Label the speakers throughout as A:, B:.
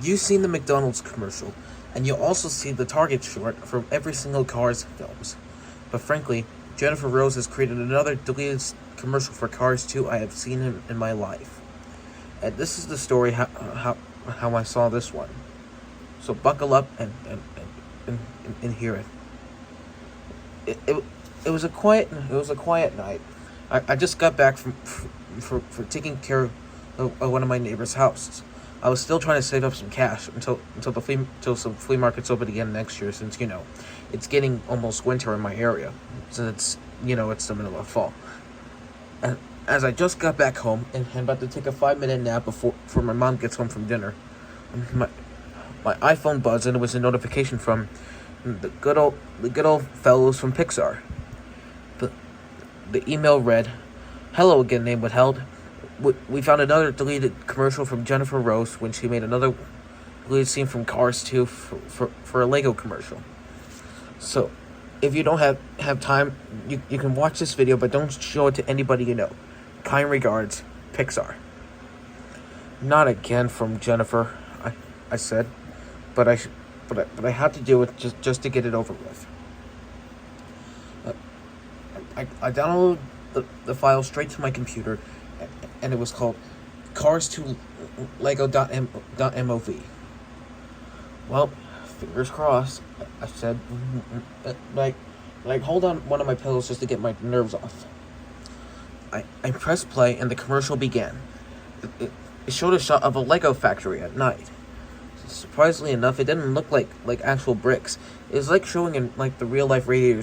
A: You've seen the McDonald's commercial, and you'll also see the Target short from every single Cars films. But frankly, Jennifer Rose has created another deleted commercial for Cars 2 I have seen in my life. And this is the story how I saw this one. So buckle up and hear it. It was a quiet night. I just got back for taking care of one of my neighbor's houses. I was still trying to save up some cash until some flea markets open again next year, since it's getting almost winter in my area, since it's the middle of fall. And as I just got back home and about to take a 5-minute nap before my mom gets home from dinner, my iPhone buzzed, and it was a notification from the good old fellows from Pixar. The email read, "Hello again, name withheld. We found another deleted commercial from Jennifer Rose when she made another deleted scene from Cars 2 for a Lego commercial. So, if you don't have time, you can watch this video, but don't show it to anybody you know. Kind regards, Pixar." "Not again," from Jennifer, I said, but I had to do it just to get it over with. I downloaded the file straight to my computer, and it was called Cars2 Lego.mov. "Well, fingers crossed," I said. Like, hold on one of my pillows just to get my nerves off. I pressed play, and the commercial began. It showed a shot of a Lego factory at night. Surprisingly enough, it didn't look like actual bricks. It was like showing in the real life Radiator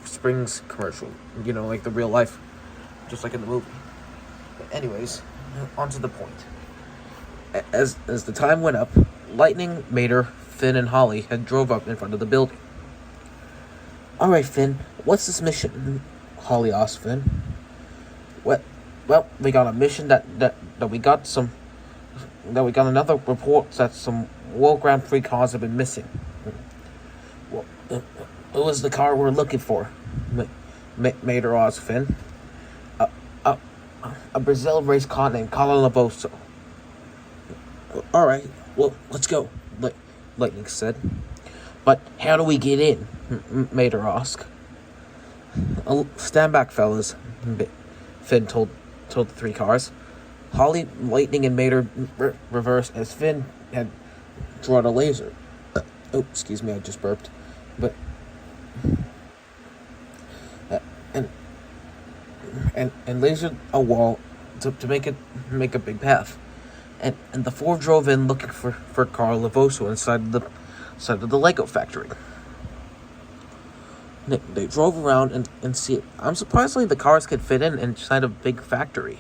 A: Springs commercial. Like the real life, just like in the movie. But anyways, on to the point. As the time went up, Lightning, Mater, Finn, and Holly had drove up in front of the building. "All right, Finn, what's this mission?" Holly asked Finn. Well, we got a mission that we got another report that some World Grand Prix cars have been missing. "Well, it was the car we're looking for," Mater asked Finn. A Brazil race car named Carlo Lavoso." "All right, well, let's go," Lightning said. "But how do we get in?" Mater asked. "Stand back, fellas," Finn told the 3 cars. Holly, Lightning, and Mater reversed as Finn had drawn a laser. Excuse me, I just burped. But and lasered a wall to make a big path. And the 4 drove in looking for Carl Lavoso inside the Lego factory. They drove around and see it. Surprisingly, the cars could fit inside a big factory.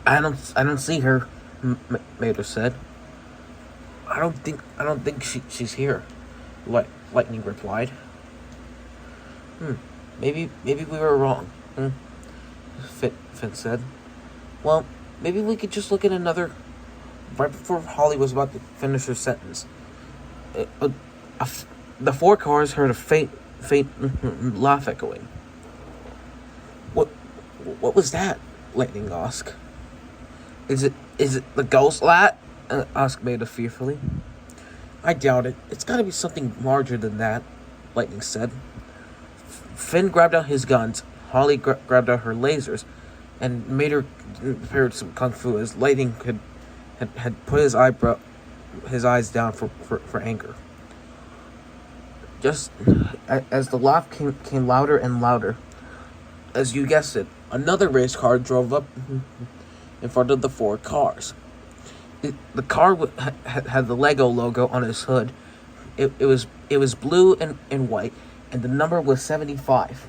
A: I don't see her," Mater said. I don't think she's here," Lightning replied. Maybe we were wrong," Finn said. "Well, maybe we could just look at another." Right before Holly was about to finish her sentence, the 4 cars heard a faint laugh echoing. What was that?" Lightning asked. Is it the ghost lat?" asked Mater fearfully. "I doubt it. It's got to be something larger than that," Lightning said. Finn grabbed out his guns, Holly grabbed out her lasers, and Mater prepared some kung fu as Lightning had put his eyes down for anger. Just as the laugh came louder and louder, as you guessed it, another race car drove up in front of the 4 cars. The car had the Lego logo on its hood. It was blue and white, and the number was 75.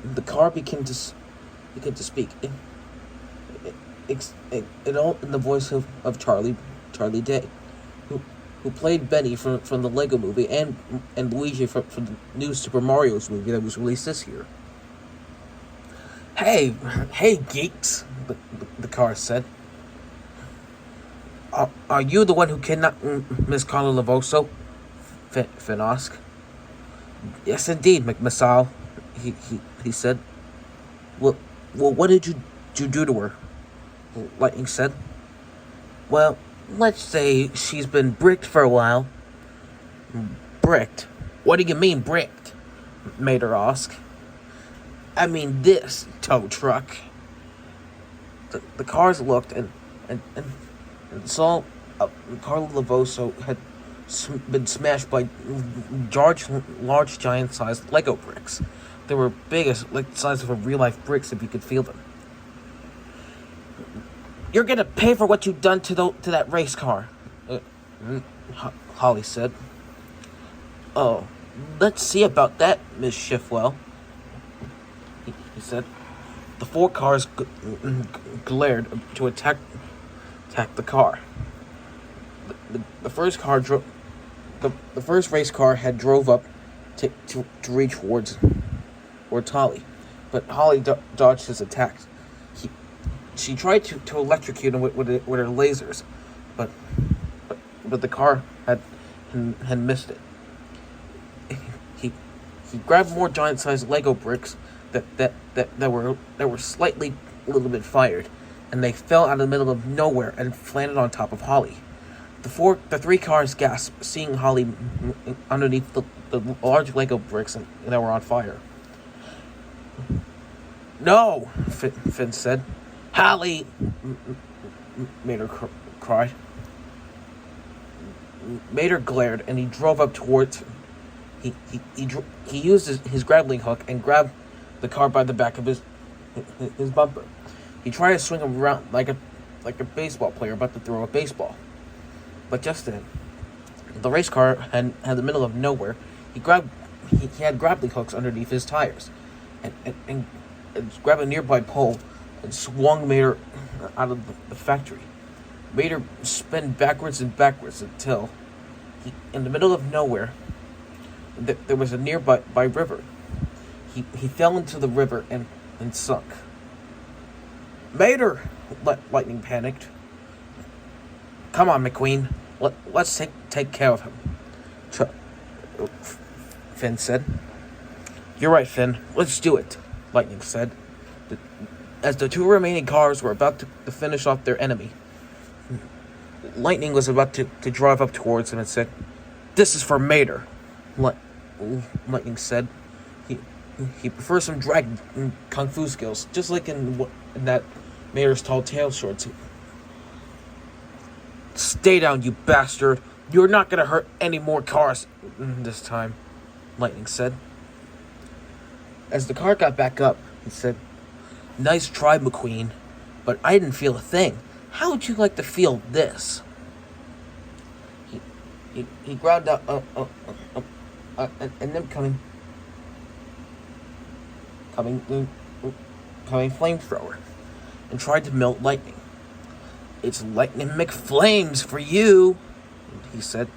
A: The car began to speak. It all in the voice of Charlie Day, who played Benny from the Lego movie, and Luigi from the new Super Mario's movie that was released this year. Hey, geeks," the car said. Are you the one who kidnapped Miss Carla Lavoso?" Finn asked. "Yes, indeed, McMissile," he said. Well, what did you do to her?" Lightning said. Well, let's say she's been bricked for a while. Bricked? What do you mean bricked? Mater asked. I mean this tow truck. The cars looked and saw Carlo Lavoso had been smashed by large giant-sized Lego bricks. They were big as like the size of a real-life bricks if you could feel them. You're gonna pay for what you've done to that race car, Holly said. Oh, let's see about that, Miss Schiffwell, he said. The 4 cars glared to attack the car. The first car the first race car had drove up to reach towards Holly, but Holly dodged his attacks. She tried to electrocute him with her lasers, but the car had missed it. He grabbed more giant-sized Lego bricks that were slightly a little bit fired, and they fell out of the middle of nowhere and landed on top of Holly. The 3 cars gasped, seeing Holly underneath the large Lego bricks that were on fire. No, Finn said. Holly, Mater cried. Mater glared, and he drove up towards. He used his grappling hook and grabbed the car by the back of his bumper. He tried to swing him around like a baseball player about to throw a baseball. But just then, the race car had the middle of nowhere. He had grappling hooks underneath his tires, and grabbed a nearby pole and swung Mater out of the factory. Mater spun backwards and backwards until, in the middle of nowhere, there was a nearby river. He fell into the river and sunk. Mater! Lightning panicked. Come on, McQueen. Let's take care of him. Finn said. You're right, Finn. Let's do it, Lightning said. As the 2 remaining cars were about to finish off their enemy, Lightning was about to drive up towards him and said, This is for Mater, Lightning said. He prefers some dragon kung fu skills, just like in that Mater's tall tale shorts. Stay down, you bastard. You're not gonna hurt any more cars this time, Lightning said. As the car got back up, he said, Nice try, McQueen, but I didn't feel a thing. How would you like to feel this? He grabbed an incoming flamethrower and tried to melt Lightning. It's Lightning McFlames for you, he said.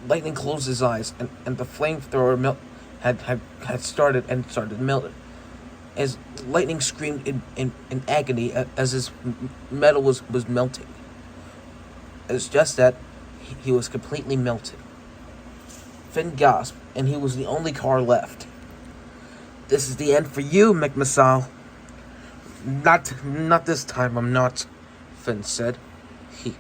A: Lightning closed his eyes, and the flamethrower had started melting. As Lightning screamed in agony as his metal was melting. It's just that he was completely melted. Finn gasped, and he was the only car left. This is the end for you, McMissile. Not this time, I'm not, Finn said. He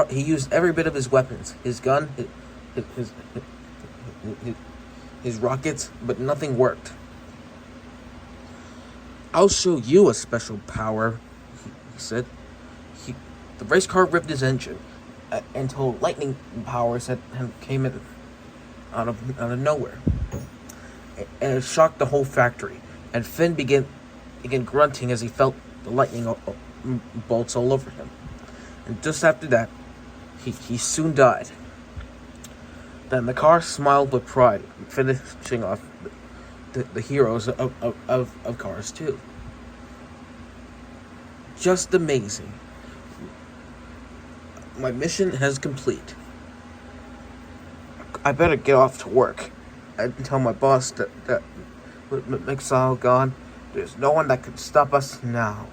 A: used every bit of his weapons, his gun, his rockets, but nothing worked. I'll show you a special power, he said. The race car ripped his engine until lightning powers had came in out of nowhere. And it shocked the whole factory, and Finn began grunting as he felt the lightning bolts all over him. And just after that, he soon died. Then the car smiled with pride, finishing off the heroes of Cars 2. Just amazing. My mission has complete. I better get off to work and tell my boss that with McSile gone, there's no one that can stop us now.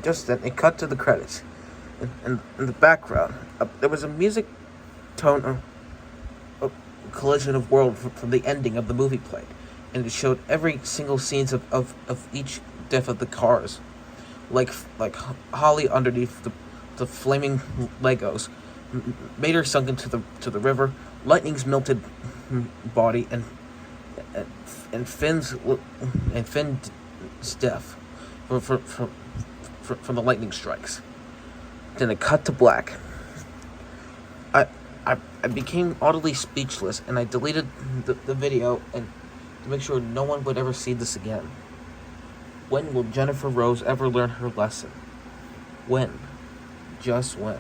A: Just then, it cut to the credits. In the background, there was a music tone of Collision of Worlds from the ending of the movie played. and it showed every single scenes of each death of the cars, like Holly underneath the flaming Legos, Mater sunk into the river, Lightning's melted body, and Finn's death from the lightning strikes. Then it cut to black. I became utterly speechless, and I deleted the video and to make sure no one would ever see this again. When will Jennifer Rose ever learn her lesson? When? Just when?